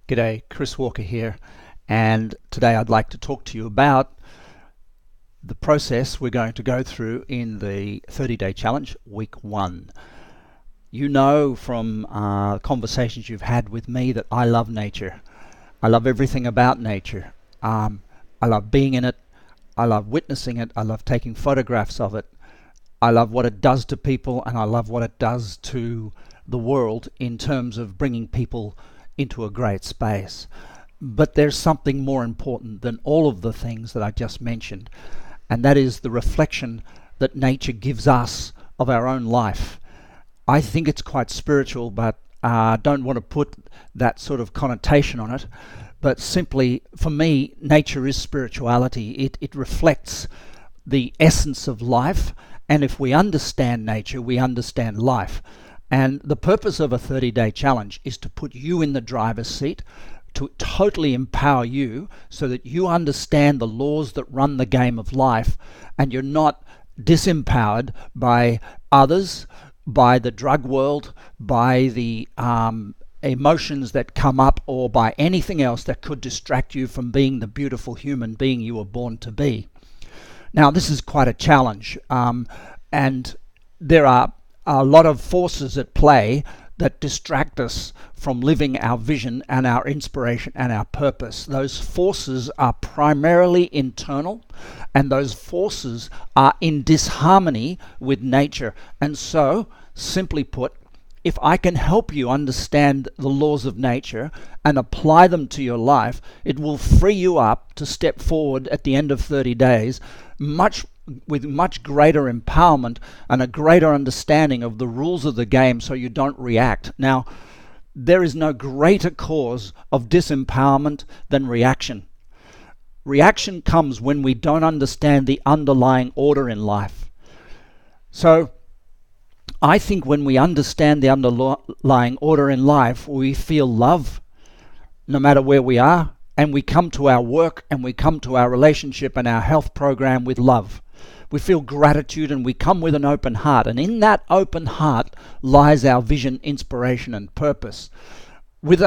G'day, Chris Walker here, and today I'd like to talk to you about the process we're going to go through in the 30-day challenge, week 1. You know from conversations you've had with me that I love nature. I love everything about nature. I love being in it. I love witnessing it. I love taking photographs of it. I love what it does to people, and I love what it does to the world in terms of bringing people into a great space. But there's something more important than all of the things that I just mentioned, and that is the reflection that nature gives us of our own life. I think it's quite spiritual, but don't want to put that sort of connotation on it. But simply, for me, nature is spirituality. It reflects the essence of life, and if we understand nature, we understand life. And the purpose of a 30-day challenge is to put you in the driver's seat, to totally empower you so that you understand the laws that run the game of life, and you're not disempowered by others, by the drug world, by the emotions that come up, or by anything else that could distract you from being the beautiful human being you were born to be. Now, this is quite a challenge, and there are a lot of forces at play that distract us from living our vision and our inspiration and our purpose. Those forces are primarily internal, and those forces are in disharmony with nature. And so, simply put, if I can help you understand the laws of nature and apply them to your life, it will free you up to step forward at the end of 30 days with much greater empowerment and a greater understanding of the rules of the game, so you don't react. Now, there is no greater cause of disempowerment than reaction. Reaction comes when we don't understand the underlying order in life. So, I think when we understand the underlying order in life, we feel love no matter where we are, and we come to our work and we come to our relationship and our health program with love. We feel gratitude, and we come with an open heart, and in that open heart lies our vision, inspiration, and purpose. With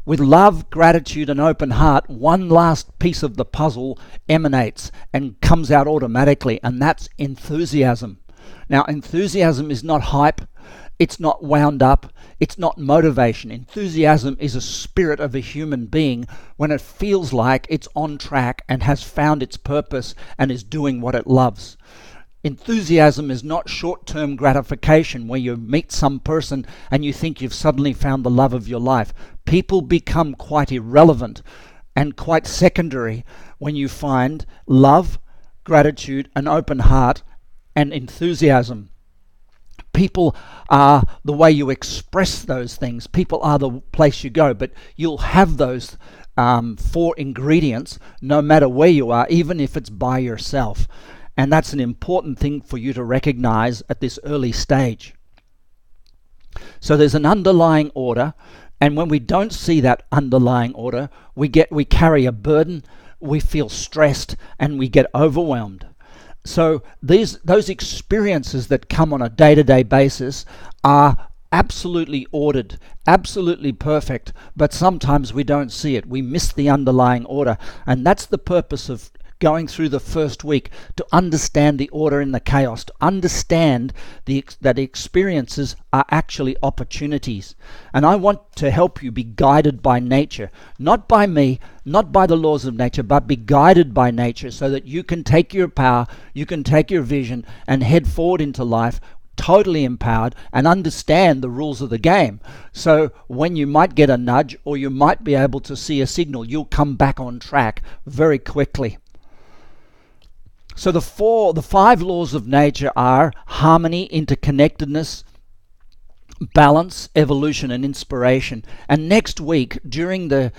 love, gratitude, and open heart, one last piece of the puzzle emanates and comes out automatically, and that's enthusiasm. Now, enthusiasm is not hype, it's not wound up, it's not motivation. Enthusiasm is a spirit of a human being when it feels like it's on track and has found its purpose and is doing what it loves. Enthusiasm is not short-term gratification where you meet some person and you think you've suddenly found the love of your life. People become quite irrelevant and quite secondary when you find love, gratitude, an open heart, and enthusiasm. People are the way you express those things. People are the place you go, but you'll have those 4 ingredients no matter where you are, even if it's by yourself. And that's an important thing for you to recognize at this early stage. So there's an underlying order, and when we don't see that underlying order, we carry a burden, we feel stressed, and we get overwhelmed. So those experiences that come on a day-to-day basis are absolutely ordered, absolutely perfect, but sometimes we don't see it. We miss the underlying order, and that's the purpose of going through the first week, to understand the order in the chaos, to understand that experiences are actually opportunities. And I want to help you be guided by nature, not by me, not by the laws of nature, but be guided by nature so that you can take your power, you can take your vision and head forward into life totally empowered and understand the rules of the game. So when you might get a nudge or you might be able to see a signal, you'll come back on track very quickly. So the 5 laws of nature are harmony, interconnectedness, balance, evolution, and inspiration. And next week, during the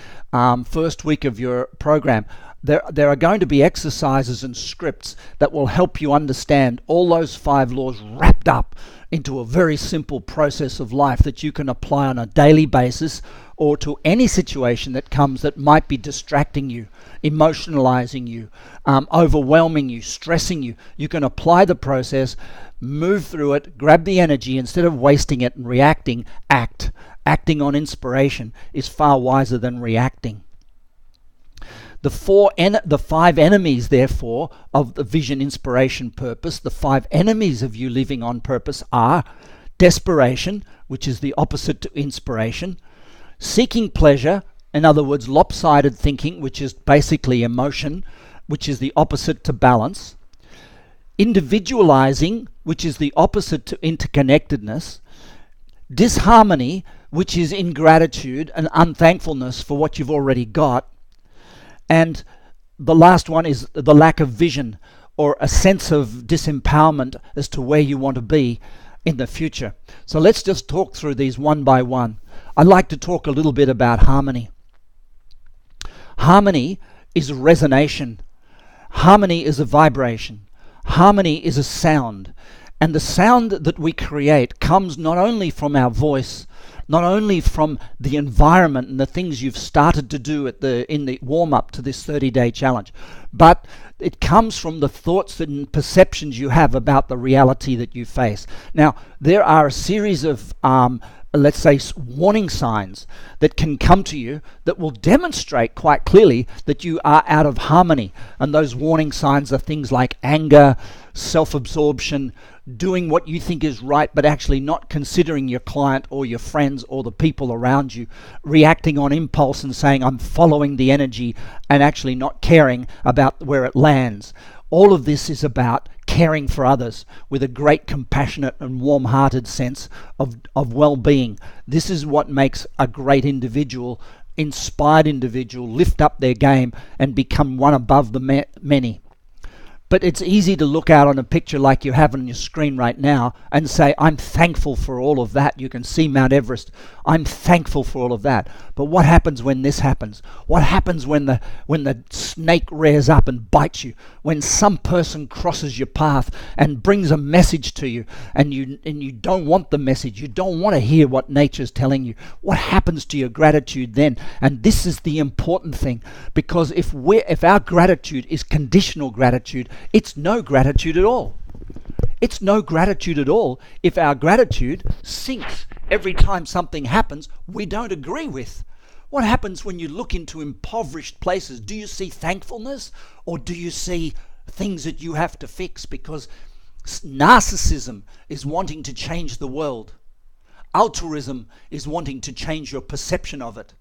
first week of your program, there are going to be exercises and scripts that will help you understand all those 5 laws wrapped up into a very simple process of life that you can apply on a daily basis, or to any situation that comes that might be distracting you, emotionalizing you, overwhelming you, stressing you. You can apply the process, move through it, grab the energy, instead of wasting it and reacting, act. Acting on inspiration is far wiser than reacting. The five enemies, therefore, of the vision, inspiration, purpose, the five enemies of you living on purpose are desperation, which is the opposite to inspiration, seeking pleasure, in other words, lopsided thinking, which is basically emotion, which is the opposite to balance, individualizing, which is the opposite to interconnectedness, disharmony, which is ingratitude and unthankfulness for what you've already got, and the last one is the lack of vision, or a sense of disempowerment as to where you want to be in the future. So let's just talk through these one by one. I'd like to talk a little bit about harmony. Harmony is a resonation. Harmony is a vibration. Harmony is a sound. And the sound that we create comes not only from our voice, not only from the environment and the things you've started to do in the warm-up to this 30-day challenge, but it comes from the thoughts and perceptions you have about the reality that you face. Now, there are a series of let's say warning signs that can come to you that will demonstrate quite clearly that you are out of harmony. And those warning signs are things like anger, self-absorption, doing what you think is right but actually not considering your client or your friends or the people around you, reacting on impulse and saying I'm following the energy and actually not caring about where it lands. All of this is about caring for others with a great compassionate and warm-hearted sense of well-being. This is what makes a great individual, inspired individual, lift up their game and become one above the many. But it's easy to look out on a picture like you have on your screen right now and say, I'm thankful for all of that. You can see Mount Everest. I'm thankful for all of that. But what happens when this happens? What happens when the snake rears up and bites you? When some person crosses your path and brings a message to you and you don't want the message, you don't want to hear what nature's telling you. What happens to your gratitude then? And this is the important thing, because if our gratitude is conditional gratitude, it's no gratitude at all. It's no gratitude at all if our gratitude sinks every time something happens we don't agree with. What happens when you look into impoverished places? Do you see thankfulness, or do you see things that you have to fix? Because narcissism is wanting to change the world. Altruism is wanting to change your perception of it.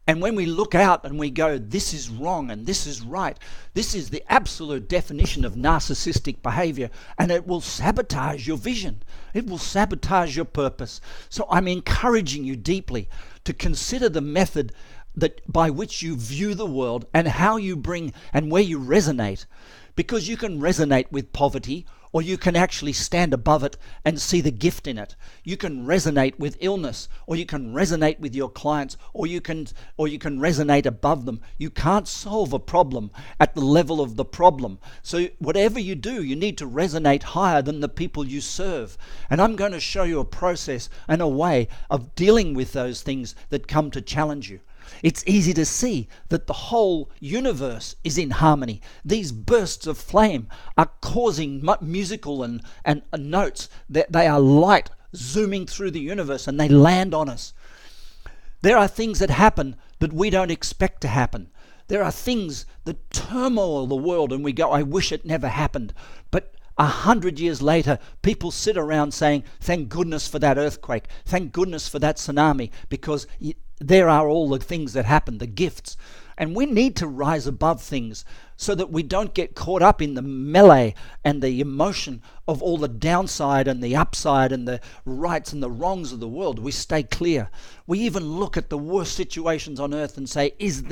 And when we look out and we go, this is wrong and this is right, this is the absolute definition of narcissistic behavior, and it will sabotage your vision. It will sabotage your purpose. So I'm encouraging you deeply to consider the method that by which you view the world and how you bring and where you resonate. Because you can resonate with poverty, or you can actually stand above it and see the gift in it. You can resonate with illness, or you can resonate with your clients, or you can resonate above them. You can't solve a problem at the level of the problem. So whatever you do, you need to resonate higher than the people you serve. And I'm going to show you a process and a way of dealing with those things that come to challenge you. It's easy to see that the whole universe is in harmony. These bursts of flame are causing musical and notes. That they are light zooming through the universe, and they land on us. There are things that happen that we don't expect to happen. There are things that turmoil the world, and we go, I wish it never happened. But 100 years later, people sit around saying, thank goodness for that earthquake. Thank goodness for that tsunami, because there are all the things that happen, the gifts. And we need to rise above things so that we don't get caught up in the melee and the emotion of all the downside and the upside and the rights and the wrongs of the world. We stay clear. We even look at the worst situations on earth and say, is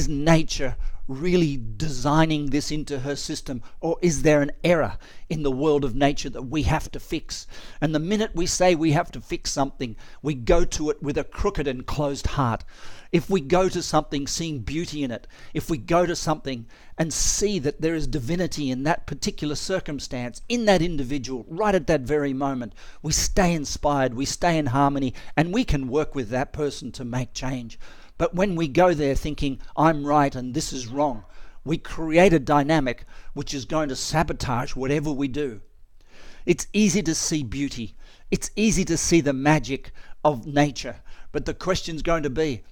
nature really designing this into her system, or is there an error in the world of nature that we have to fix? And the minute we say we have to fix something, we go to it with a crooked and closed heart. If we go to something seeing beauty in it, if we go to something and see that there is divinity in that particular circumstance, in that individual, right at that very moment, we stay inspired, we stay in harmony, and we can work with that person to make change. But when we go there thinking, I'm right and this is wrong, we create a dynamic which is going to sabotage whatever we do. It's easy to see beauty. It's easy to see the magic of nature. But the question's going to be,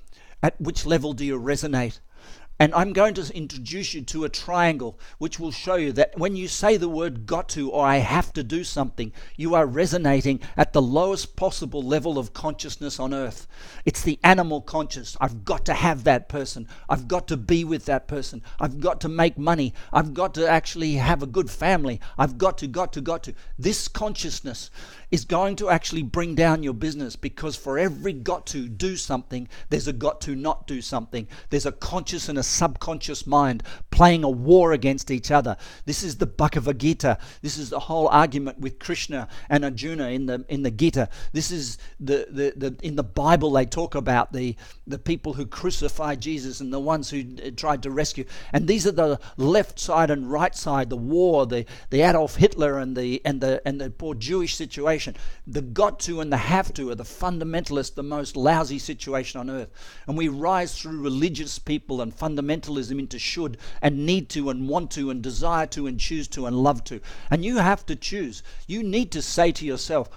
at which level do you resonate? And I'm going to introduce you to a triangle which will show you that when you say the word got to or I have to do something, you are resonating at the lowest possible level of consciousness on earth. It's the animal conscious. I've got to have that person. I've got to be with that person. I've got to make money. I've got to actually have a good family. I've got to. This consciousness is going to actually bring down your business, because for every got to do something, there's a got to not do something. There's a conscious and a subconscious mind playing a war against each other. This is the Bhagavad Gita. This is the whole argument with Krishna and Arjuna in the Gita. This is the in the Bible they talk about the people who crucified Jesus and the ones who tried to rescue. And these are the left side and right side, the war, the Adolf Hitler and the poor Jewish situation. The got to and the have to are the fundamentalist, the most lousy situation on earth. And we rise through religious people and fundamentalism into should and need to and want to and desire to and choose to and love to. And you have to choose. You need to say to yourself,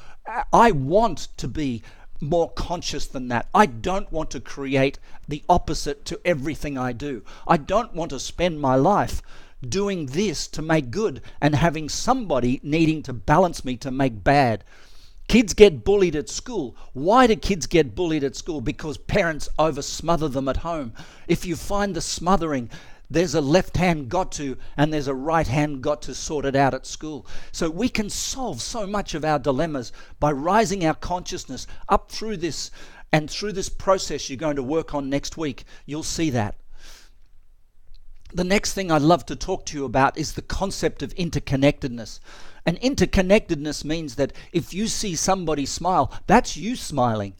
I want to be more conscious than that. I don't want to create the opposite to everything I do. I don't want to spend my life doing this to make good and having somebody needing to balance me to make bad. Kids get bullied at school. Why do kids get bullied at school? Because parents over smother them at home. If you find the smothering, there's a left hand got to and there's a right hand got to sort it out at school. So we can solve so much of our dilemmas by rising our consciousness up through this, and through this process you're going to work on next week, you'll see that. The next thing I'd love to talk to you about is the concept of interconnectedness. And interconnectedness means that if you see somebody smile, that's you smiling.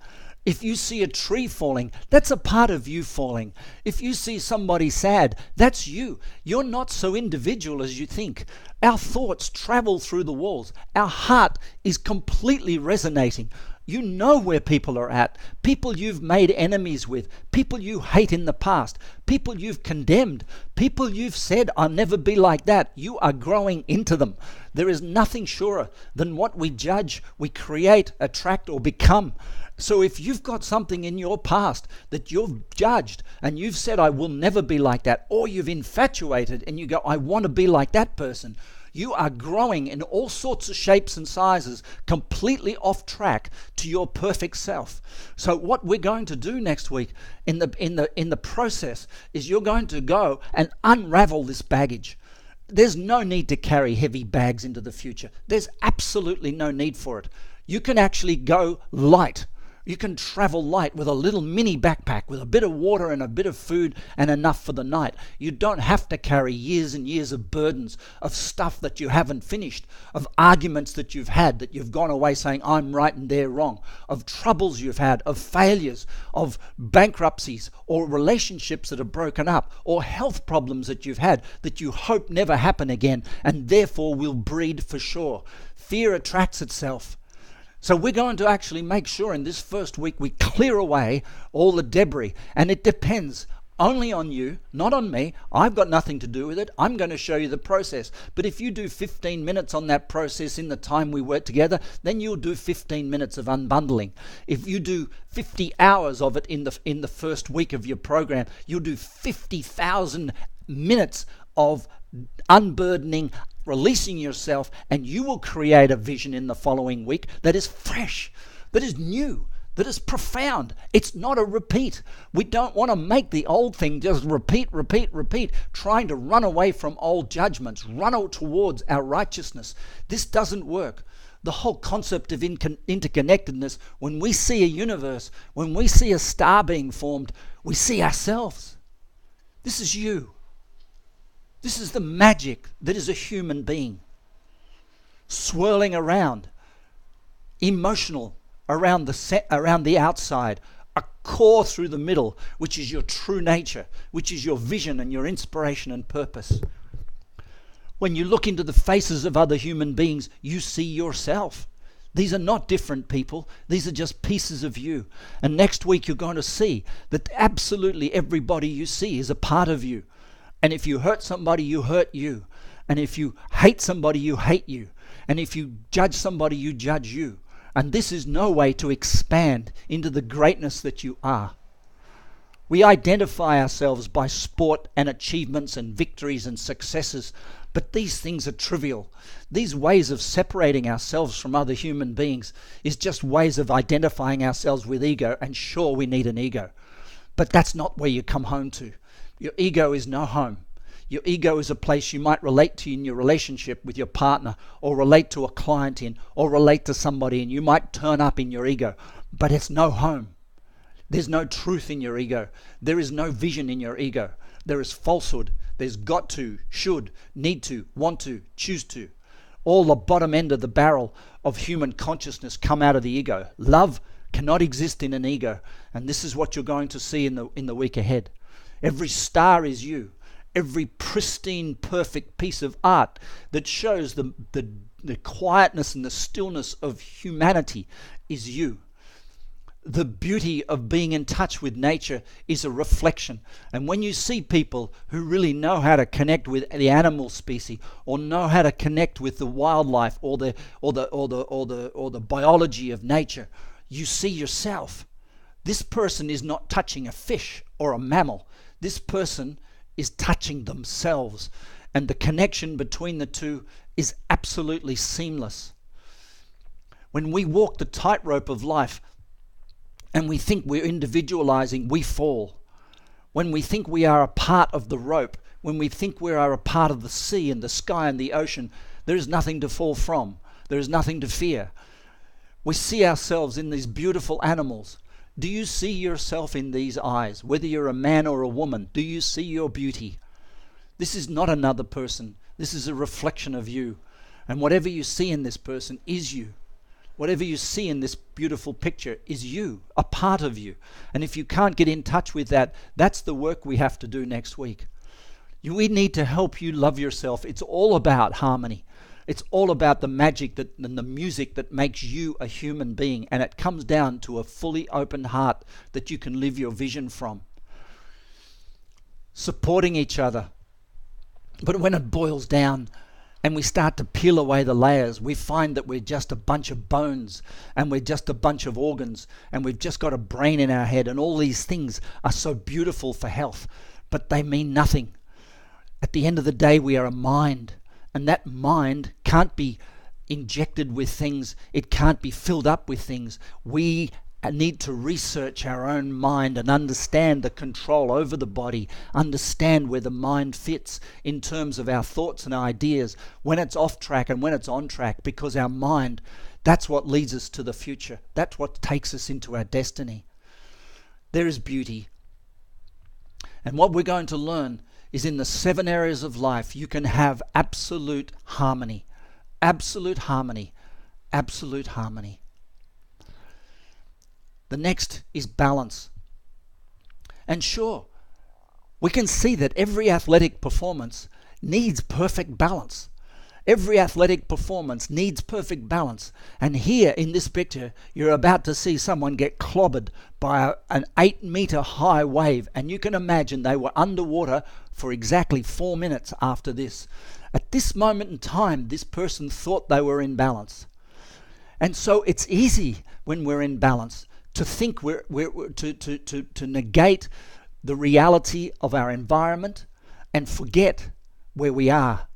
If you see a tree falling, that's a part of you falling. If you see somebody sad, that's you. You're not so individual as you think. Our thoughts travel through the walls. Our heart is completely resonating. You know where people are at, people you've made enemies with, people you hate in the past, people you've condemned, people you've said, I'll never be like that. You are growing into them. There is nothing surer than what we judge, we create, attract, or become. So if you've got something in your past that you've judged and you've said, I will never be like that, or you've infatuated and you go, I want to be like that person, you are growing in all sorts of shapes and sizes, completely off track to your perfect self. So what we're going to do next week in the process is you're going to go and unravel this baggage. There's no need to carry heavy bags into the future. There's absolutely no need for it. You can actually go light. You can travel light with a little mini backpack with a bit of water and a bit of food and enough for the night. You don't have to carry years and years of burdens, of stuff that you haven't finished, of arguments that you've had, that you've gone away saying, I'm right and they're wrong, of troubles you've had, of failures, of bankruptcies, or relationships that are broken up, or health problems that you've had that you hope never happen again and therefore will breed for sure. Fear attracts itself. So we're going to actually make sure in this first week we clear away all the debris. And it depends only on you, not on me. I've got nothing to do with it. I'm going to show you the process. But if you do 15 minutes on that process in the time we work together, then you'll do 15 minutes of unbundling. If you do 50 hours of it in the first week of your program, you'll do 50,000 minutes of unburdening, releasing yourself, and you will create a vision in the following week that is fresh, that is new, that is profound. It's not a repeat. We don't want to make the old thing just repeat, trying to run away from old judgments, run towards our righteousness. This doesn't work. The whole concept of interconnectedness, when we see a universe, when we see a star being formed, we see ourselves. This is you. This is the magic that is a human being, swirling around, emotional around the outside, a core through the middle, which is your true nature, which is your vision and your inspiration and purpose. When you look into the faces of other human beings, you see yourself. These are not different people. These are just pieces of you. And next week you're going to see that absolutely everybody you see is a part of you. And if you hurt somebody, you hurt you. And if you hate somebody, you hate you. And if you judge somebody, you judge you. And this is no way to expand into the greatness that you are. We identify ourselves by sport and achievements and victories and successes, but these things are trivial. These ways of separating ourselves from other human beings is just ways of identifying ourselves with ego, and sure, we need an ego. But that's not where you come home to. Your ego is no home. Your ego is a place you might relate to in your relationship with your partner, or relate to a client in, or relate to somebody, and you might turn up in your ego, but it's no home. There's no truth in your ego. There is no vision in your ego. There is falsehood. There's got to, should, need to, want to, choose to. All the bottom end of the barrel of human consciousness come out of the ego. Love cannot exist in an ego, and this is what you're going to see in the week ahead. Every star is you. Every pristine, perfect piece of art that shows the quietness and the stillness of humanity is you. The beauty of being in touch with nature is a reflection. And when you see people who really know how to connect with the animal species, or know how to connect with the wildlife, or the biology of nature, you see yourself. This person is not touching a fish or a mammal. This person is touching themselves. And the connection between the two is absolutely seamless. When we walk the tightrope of life, and we think we're individualizing, we fall. When we think we are a part of the rope, when we think we are a part of the sea and the sky and the ocean, there is nothing to fall from. There is nothing to fear. We see ourselves in these beautiful animals. Do you see yourself in these eyes? Whether you're a man or a woman, do you see your beauty? This is not another person. This is a reflection of you. And whatever you see in this person is you. Whatever you see in this beautiful picture is you, a part of you. And if you can't get in touch with that, that's the work we have to do next week. We need to help you love yourself. It's all about harmony. It's all about the magic and the music that makes you a human being. And it comes down to a fully open heart that you can live your vision from. Supporting each other. But when it boils down, and we start to peel away the layers, we find that we're just a bunch of bones, and we're just a bunch of organs, and we've just got a brain in our head, and all these things are so beautiful for health, but they mean nothing. At the end of the day, we are a mind, and that mind can't be injected with things. It can't be filled up with things. We need to research our own mind and understand the control over the body, understand where the mind fits in terms of our thoughts and ideas, when it's off track and when it's on track, because our mind, that's what leads us to the future. That's what takes us into our destiny. There is beauty. And what we're going to learn is in the 7 areas of life, you can have absolute harmony. Absolute harmony. Absolute harmony. The next is balance. And sure, we can see that every athletic performance needs perfect balance. Every athletic performance needs perfect balance. And here in this picture, you're about to see someone get clobbered by an 8-meter high wave. And you can imagine they were underwater for exactly 4 minutes after this. At this moment in time, this person thought they were in balance. And so it's easy when we're in balance to think to negate the reality of our environment and forget where we are.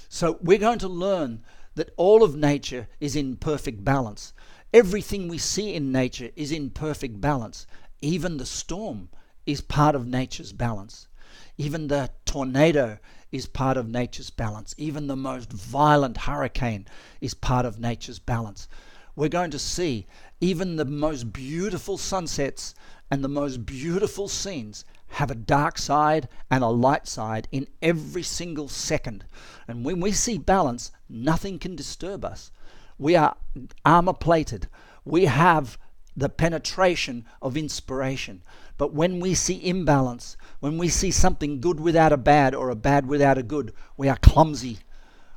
So we're going to learn that all of nature is in perfect balance. Everything we see in nature is in perfect balance. Even the storm is part of nature's balance. Even the tornado is part of nature's balance. Even the most violent hurricane is part of nature's balance. We're going to see even the most beautiful sunsets and the most beautiful scenes have a dark side and a light side in every single second. And when we see balance, nothing can disturb us. We are armor plated. We have the penetration of inspiration. But when we see imbalance, when we see something good without a bad or a bad without a good, we are clumsy.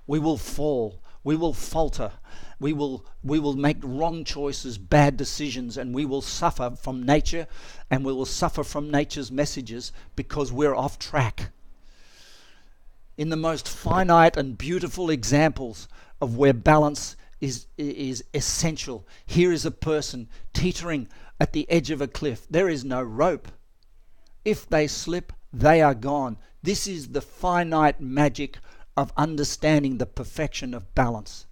We will fall. We will falter. We will make wrong choices, bad decisions, and we will suffer from nature, and we will suffer from nature's messages because we're off track. In the most finite and beautiful examples of where balance is essential. Here is a person teetering at the edge of a cliff. There is no rope. If they slip, they are gone. This is the finite magic of understanding the perfection of balance.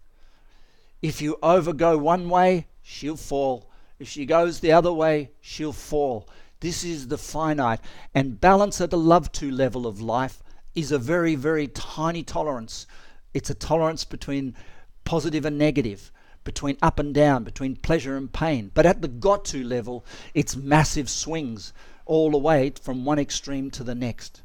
If you overgo one way, she'll fall. If she goes the other way, she'll fall. This is the finite. And balance at a love to level of life is a very, very tiny tolerance. It's a tolerance between positive and negative, between up and down, between pleasure and pain. But at the got to level, it's massive swings all the way from one extreme to the next.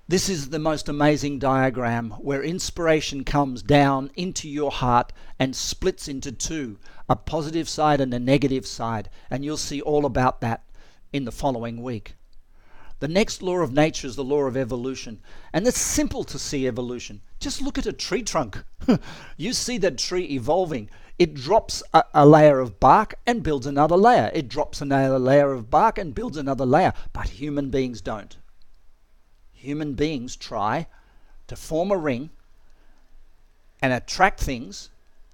This is the most amazing diagram where inspiration comes down into your heart and splits into two, a positive side and a negative side. And you'll see all about that in the following week. The next law of nature is the law of evolution. And it's simple to see evolution. Just look at a tree trunk. You see that tree evolving. It drops a layer of bark and builds another layer. It drops another layer of bark and builds another layer. But human beings don't. Human beings try to form a ring and attract things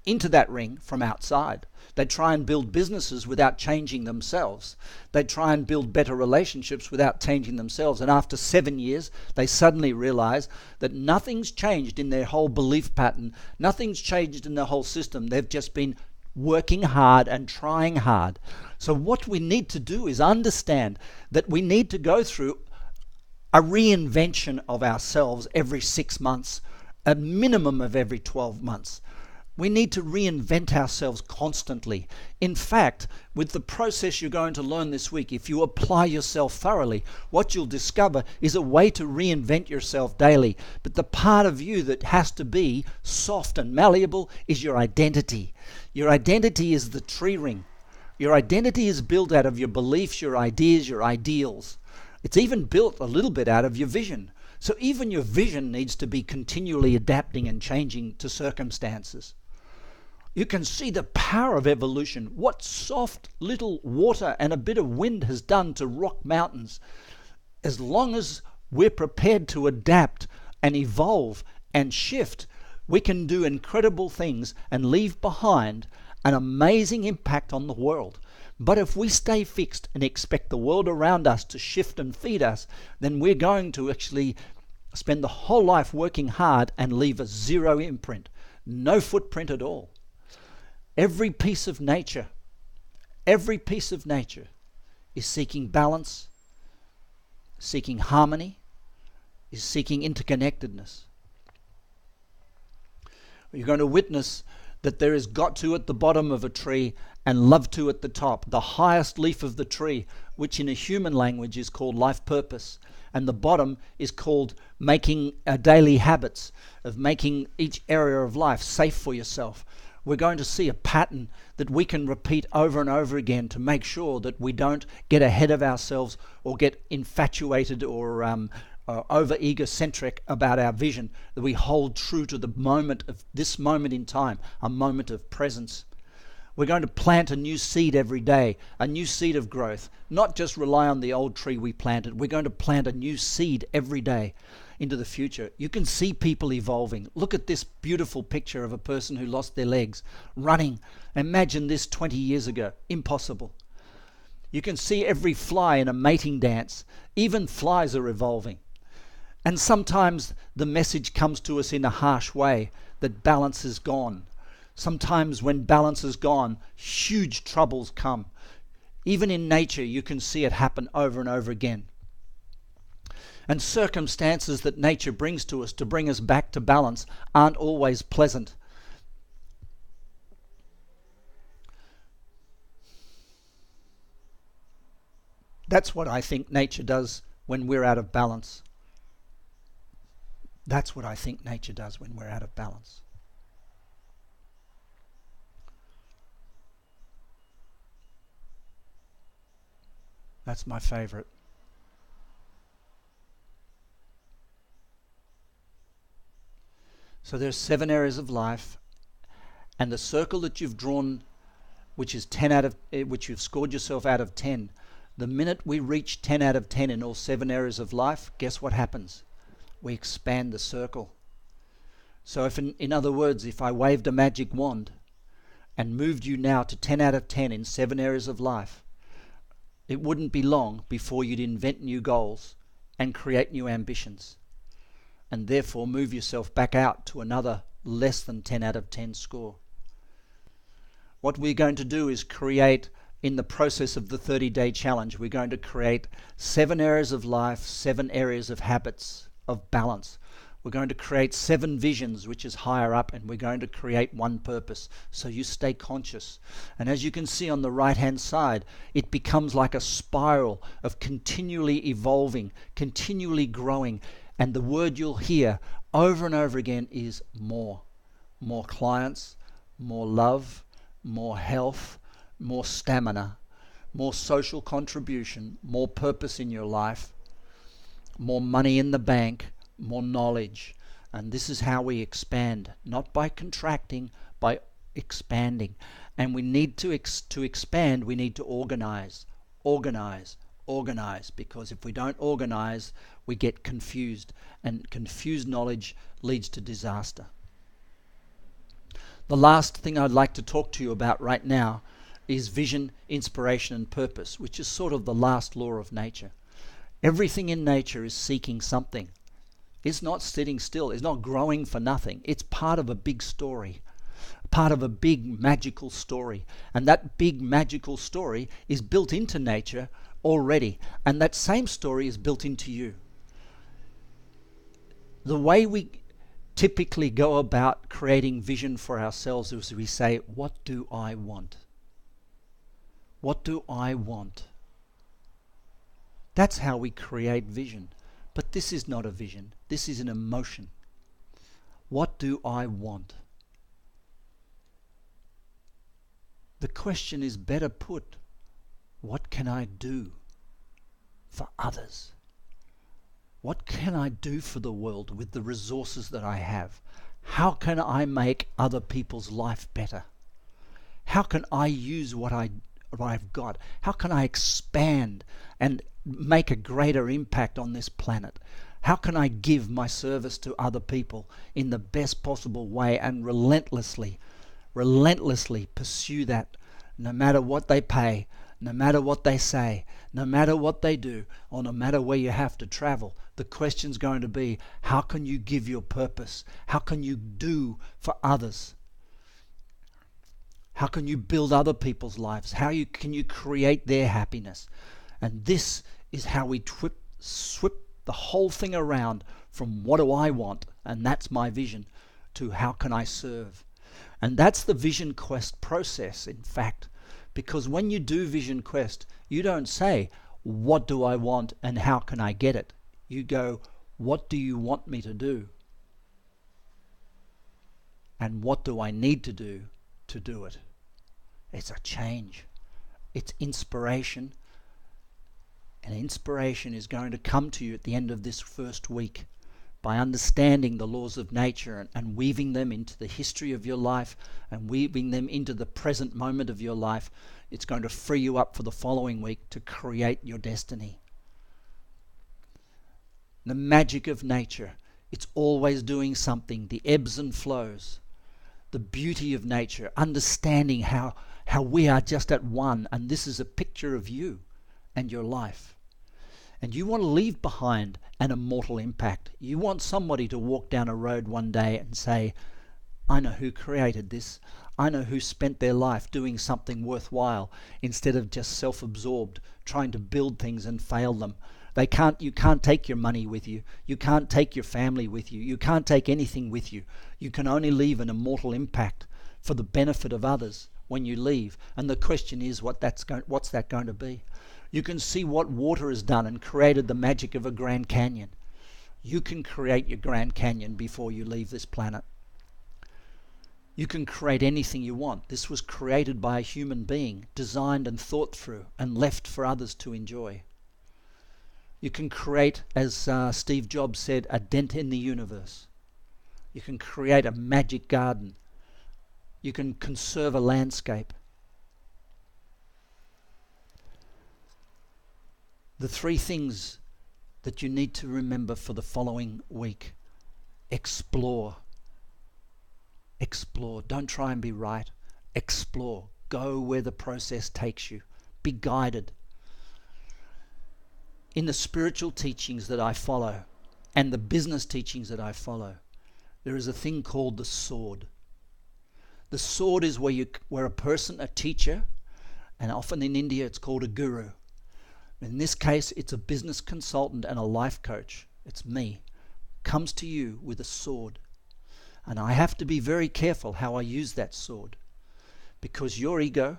into that ring from outside. They try and build businesses without changing themselves. They try and build better relationships without changing themselves. And after 7 years, they suddenly realize that nothing's changed in their whole belief pattern. Nothing's changed in their whole system. They've just been working hard and trying hard. So what we need to do is understand that we need to go through a reinvention of ourselves every 6 months, a minimum of every 12 months. We need to reinvent ourselves constantly. In fact, with the process you're going to learn this week, if you apply yourself thoroughly, what you'll discover is a way to reinvent yourself daily. But the part of you that has to be soft and malleable is your identity. Your identity is the tree ring. Your identity is built out of your beliefs, your ideas, your ideals. It's even built a little bit out of your vision. So even your vision needs to be continually adapting and changing to circumstances. You can see the power of evolution. What soft little water and a bit of wind has done to rock mountains. As long as we're prepared to adapt and evolve and shift, we can do incredible things and leave behind an amazing impact on the world. But if we stay fixed and expect the world around us to shift and feed us, then we're going to actually spend the whole life working hard and leave a zero imprint, no footprint at all. Every piece of nature is seeking balance, seeking harmony, is seeking interconnectedness. You're going to witness that there is got to at the bottom of a tree and love to at the top, the highest leaf of the tree, which in a human language is called life purpose. And the bottom is called making daily habits of making each area of life safe for yourself. We're going to see a pattern that we can repeat over and over again to make sure that we don't get ahead of ourselves or get infatuated or over egocentric about our vision, that we hold true to the moment of this moment in time, a moment of presence. We're going to plant a new seed every day, a new seed of growth, not just rely on the old tree we planted. We're going to plant a new seed every day into the future. You can see people evolving. Look at this beautiful picture of a person who lost their legs, running. Imagine this 20 years ago. Impossible. You can see every fly in a mating dance. Even flies are evolving. And sometimes the message comes to us in a harsh way that balance is gone. Sometimes when balance is gone, huge troubles come. Even in nature, you can see it happen over and over again. And circumstances that nature brings to us to bring us back to balance aren't always pleasant. That's what I think nature does when we're out of balance. That's what I think nature does when we're out of balance. That's my favorite. So there's 7 areas of life, and the circle that you've drawn, which is 10 out of which you've scored yourself out of 10. The minute we reach 10 out of 10 in all 7 areas of life, guess what happens? We expand the circle. So if in other words, if I waved a magic wand and moved you now to 10 out of 10 in 7 areas of life, it wouldn't be long before you'd invent new goals and create new ambitions, and therefore move yourself back out to another less than 10 out of 10 score. What we're going to do is create, in the process of the 30-day challenge, we're going to create 7 areas of life, 7 areas of habits, of balance. We're going to create 7 visions, which is higher up, and we're going to create 1 purpose. So you stay conscious. And as you can see on the right-hand side, it becomes like a spiral of continually evolving, continually growing. And the word you'll hear over and over again is more. More clients, more love, more health, more stamina, more social contribution, more purpose in your life, more money in the bank, more knowledge. And this is how we expand, not by contracting, by expanding. And we need to expand, we need to organize, because if we don't organize, we get confused, and confused knowledge leads to disaster. The last thing I'd like to talk to you about right now is vision, inspiration, and purpose, which is sort of the last law of nature. Everything in nature is seeking something. It's not sitting still. It's not growing for nothing. It's part of a big story, part of a big magical story. And that big magical story is built into nature already. And that same story is built into you. The way we typically go about creating vision for ourselves is we say, what do I want? What do I want? That's how we create vision. But this is not a vision. This is an emotion. What do I want? The question is better put, what can I do for others? What can I do for the world with the resources that I have? How can I make other people's life better? How can I use what I've got? How can I expand and make a greater impact on this planet? How can I give my service to other people in the best possible way and relentlessly pursue that, no matter what they pay, no matter what they say, no matter what they do, or no matter where you have to travel? The question's going to be, how can you give your purpose? How can you do for others? How can you build other people's lives? Can you create their happiness? And this is how we swip the whole thing around from what do I want, and that's my vision, to how can I serve? And that's the Vision Quest process, in fact. Because when you do Vision Quest, you don't say, what do I want and how can I get it? You go, what do you want me to do? And what do I need to do it? It's a change. It's inspiration. And inspiration is going to come to you at the end of this first week by understanding the laws of nature and weaving them into the history of your life and weaving them into the present moment of your life. It's going to free you up for the following week to create your destiny. The magic of nature. It's always doing something. The ebbs and flows. The beauty of nature. Understanding how we are just at one, and this is a picture of you and your life. And you want to leave behind an immortal impact. You want somebody to walk down a road one day and say, I know who created this. I know who spent their life doing something worthwhile instead of just self-absorbed, trying to build things and fail them. You can't take your money with you. You can't take your family with you. You can't take anything with you. You can only leave an immortal impact for the benefit of others when you leave. And the question is, what's that going to be? You can see what water has done and created the magic of a Grand Canyon. You can create your Grand Canyon before you leave this planet. You can create anything you want. This was created by a human being, designed and thought through and left for others to enjoy. You can create, as Steve Jobs said, a dent in the universe. You can create a magic garden. You can conserve a landscape. The 3 things that you need to remember for the following week. Explore. Explore. Don't try and be right. Explore. Go where the process takes you. Be guided. In the spiritual teachings that I follow and the business teachings that I follow, there is a thing called the sword. The sword is where a person, a teacher, and often in India it's called a guru. In this case, it's a business consultant and a life coach. It's me. Comes to you with a sword. And I have to be very careful how I use that sword, because your ego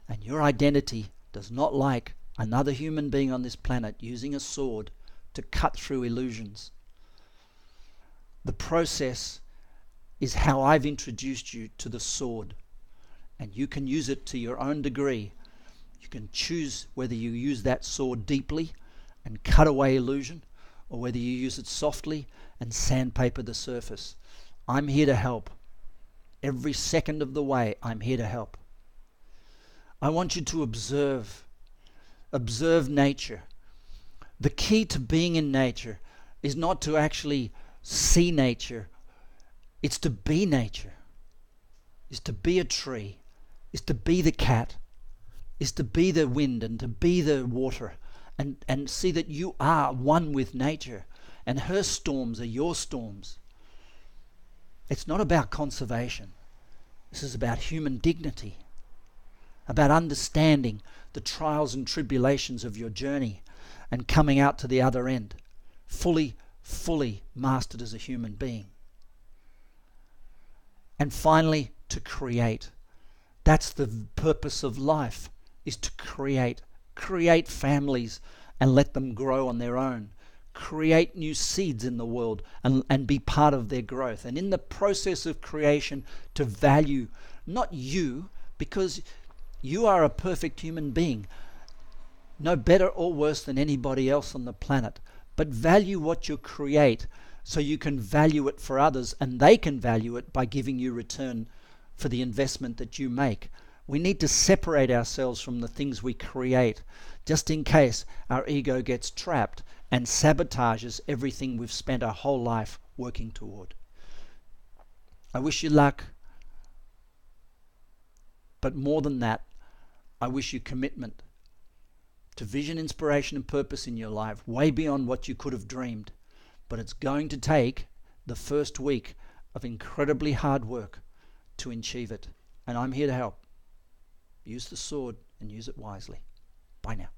and your identity does not like another human being on this planet using a sword to cut through illusions. The process is how I've introduced you to the sword, and you can use it to your own degree. You can choose whether you use that sword deeply and cut away illusion, or whether you use it softly and sandpaper the surface. I'm here to help. Every second of the way, I'm here to help. I want you to observe nature. The key to being in nature is not to actually see nature. It's to be nature. It's to be a tree. It's to be the cat. It's to be the wind and to be the water. And see that you are one with nature. And her storms are your storms. It's not about conservation. This is about human dignity. About understanding the trials and tribulations of your journey and coming out to the other end, fully mastered as a human being. And finally, to create. That's the purpose of life, is to create. Create families and let them grow on their own. Create new seeds in the world and be part of their growth. And in the process of creation, to value not you, because you are a perfect human being, no better or worse than anybody else on the planet, but value what you create so you can value it for others, and they can value it by giving you return for the investment that you make. We need to separate ourselves from the things we create, just in case our ego gets trapped and sabotages everything we've spent our whole life working toward. I wish you luck, but more than that, I wish you commitment to vision, inspiration, and purpose in your life, way beyond what you could have dreamed. But it's going to take the first week of incredibly hard work to achieve it. And I'm here to help. Use the sword and use it wisely. Bye now.